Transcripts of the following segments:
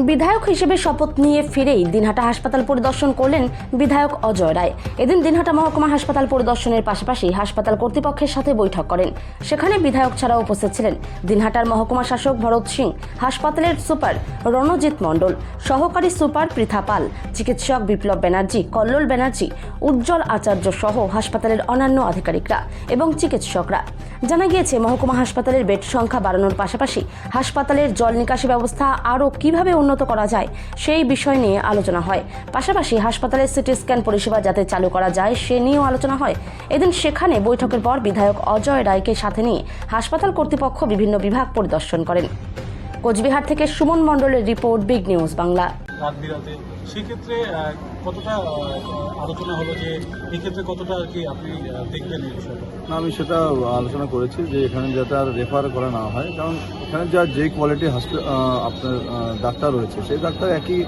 বিধায়ক হিসেবে শপথ নিয়ে ফিরেই দিনহাটা হাসপাতাল পরিদর্শন করলেন বিধায়ক অজয় রায়। এদিন দিনহাটা মহকুমা হাসপাতাল পরিদর্শনের পাশাপাশি হাসপাতাল কর্তৃপক্ষের সাথে বৈঠক করেন। সেখানে বিধায়ক ছাড়াও উপস্থিত ছিলেন দিনহাটার মহকুমা শাসক ভরত সিং, হাসপাতালের সুপার রণজিৎ মণ্ডল, সহকারী সুপার পৃথা পাল, চিকিৎসক বিপ্লব ব্যানার্জি, কল্লোল ব্যানার্জি, উজ্জ্বল আচার্য সহ হাসপাতালের অন্যান্য আধিকারিকরা এবং চিকিৎসকরা। জানা গিয়েছে, মহকুমা হাসপাতালের বেড সংখ্যা বাড়ানোর পাশাপাশি হাসপাতালের জল নিকাশি ব্যবস্থা আরও কিভাবে উন্নত করা যায় সেই বিষয় নিয়ে আলোচনা হয়। পাশাপাশি হাসপাতালের সিটি স্ক্যান পরিষেবা যাতে চালু করা যায় সে নিয়েও আলোচনা হয়। এদিন সেখানে বৈঠকের পর বিধায়ক অজয় রায়কে সাথে নিয়ে হাসপাতাল কর্তৃপক্ষ বিভিন্ন বিভাগ পরিদর্শন করেন। কোচবিহার থেকে সুমন মণ্ডলের রিপোর্ট, বিগ নিউজ বাংলা। সেক্ষেত্রে কতটা আলোচনা হলো যে এক্ষেত্রে কতটা আর কি আপনি দেখবেন এই বিষয়টা? না, আমি সেটা আলোচনা করেছি যে এখানে যাতে আর রেফার করা না হয়, কারণ এখানে যেই কোয়ালিটির আপনার ডাক্তার রয়েছে সেই ডাক্তার একই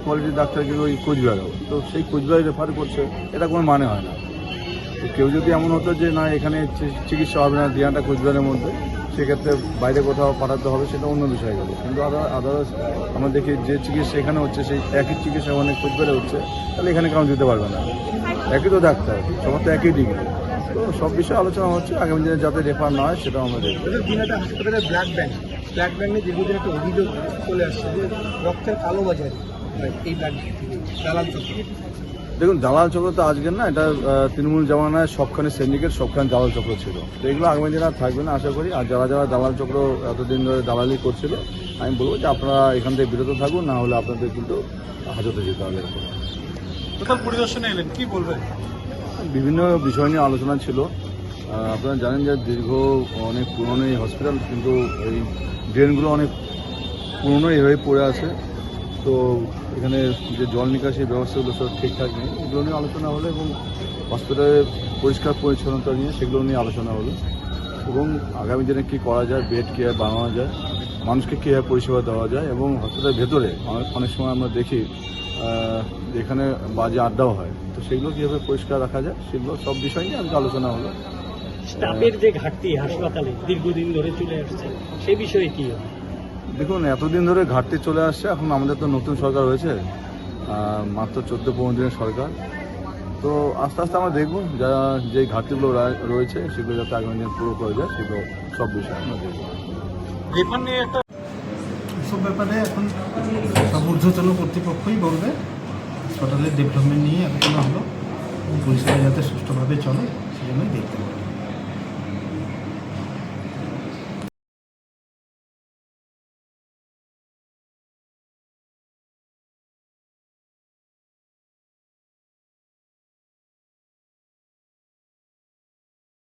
কোয়ালিটির ডাক্তারকে ওই কোচবিহারেও, তো সেই কোচবিহারে রেফার করছে, এটা কোনো মানে হয় না। তো কেউ যদি এমন হতো যে না এখানে চিকিৎসা হবে না দিনাটা কোচবিহারের মধ্যে, সেক্ষেত্রে বাইরে কোথাও পাঠাতে হবে, সেটা অন্য বিষয় গেল। কিন্তু আদারওয়াইজ আমরা দেখি যে চিকিৎসা এখানে হচ্ছে সেই একই চিকিৎসা অনেক কোচবিহারে হচ্ছে, তাহলে এখানে কারণ দিতে পারবে না। একই তো ডাক্তার, সবার তো একই ডিগ্রি, তো সব বিষয়ে আলোচনা হচ্ছে। আগামী দিনে যাতে রেফার না হয় সেটাও আমরা দেখব। দিনহাটা হাসপাতালের ব্লাড ব্যাঙ্কে দীর্ঘদিন একটা অভিযোগ চলে আসছে যে রক্তের কালোবাজারি এই ব্লাড দালাল চক্র। দেখুন, দালাল চক্র তো আজকের না, এটা তৃণমূল জামানায় সবখানে সিন্ডিকেট, সবখানে দালাল চক্র ছিল। তো এগুলো আগামী দিনে আর থাকবে না আশা করি। আর যারা যারা দালাল চক্র এতদিন ধরে দালালি করছিল, আমি বলবো যে আপনারা এখান থেকে বিরত থাকুন, না হলে আপনাদের কিন্তু হাজতে যেতে হবে। টোটাল পরিদর্শনে এলেন, কি বলবেন? বিভিন্ন বিষয় নিয়ে আলোচনা ছিল। আপনারা জানেন যে দীর্ঘ অনেক পুরনো এই হসপিটাল, কিন্তু এই ড্রেনগুলো অনেক পুরনো হয়ে পড়ে আছে। তো এখানে যে জল নিকাশি ব্যবস্থাগুলো সব ঠিকঠাক নেই, এগুলো নিয়ে আলোচনা হলো এবং হসপিটালের পরিষ্কার পরিচ্ছন্নতা নিয়ে সেগুলো নিয়ে আলোচনা হলো এবং আগামী দিনে কী করা যায়, বেড কীভাবে বানানো যায়, মানুষকে কীভাবে পরিষেবা দেওয়া যায় এবং হসপিটালের ভেতরে অনেক সময় আমরা দেখি এখানে বাজে আড্ডাও হয়, তো সেগুলো কীভাবে পরিষ্কার রাখা যায়, সেগুলো সব বিষয় নিয়ে আমাকে আলোচনা হলো। স্টাফের যে ঘাটতি হাসপাতালে দীর্ঘদিন ধরে চলে আসছে, সেই বিষয়ে কি হবে? দেখুন, এতদিন ধরে ঘাটতি চলে আসছে। এখন আমাদের তো নতুন সরকার হয়েছে, মাত্র 14-15 দিনের সরকার। তো আস্তে আস্তে আমরা দেখব যারা যে ঘাটতিগুলো রয়েছে সেগুলো যাতে আগামী দিনে পুরো করে যায়, সেগুলো সব বিষয়ে আমরা দেখব। এসব ব্যাপারে এখন সব ঊর্ধ্বতন কর্তৃপক্ষই বলবে। হাসপাতালের ডেভেলপমেন্ট নিয়ে আলোচনা হলো, পরিষেবা যাতে সুষ্ঠুভাবে চলে সেজন্যই দেখতে হবে।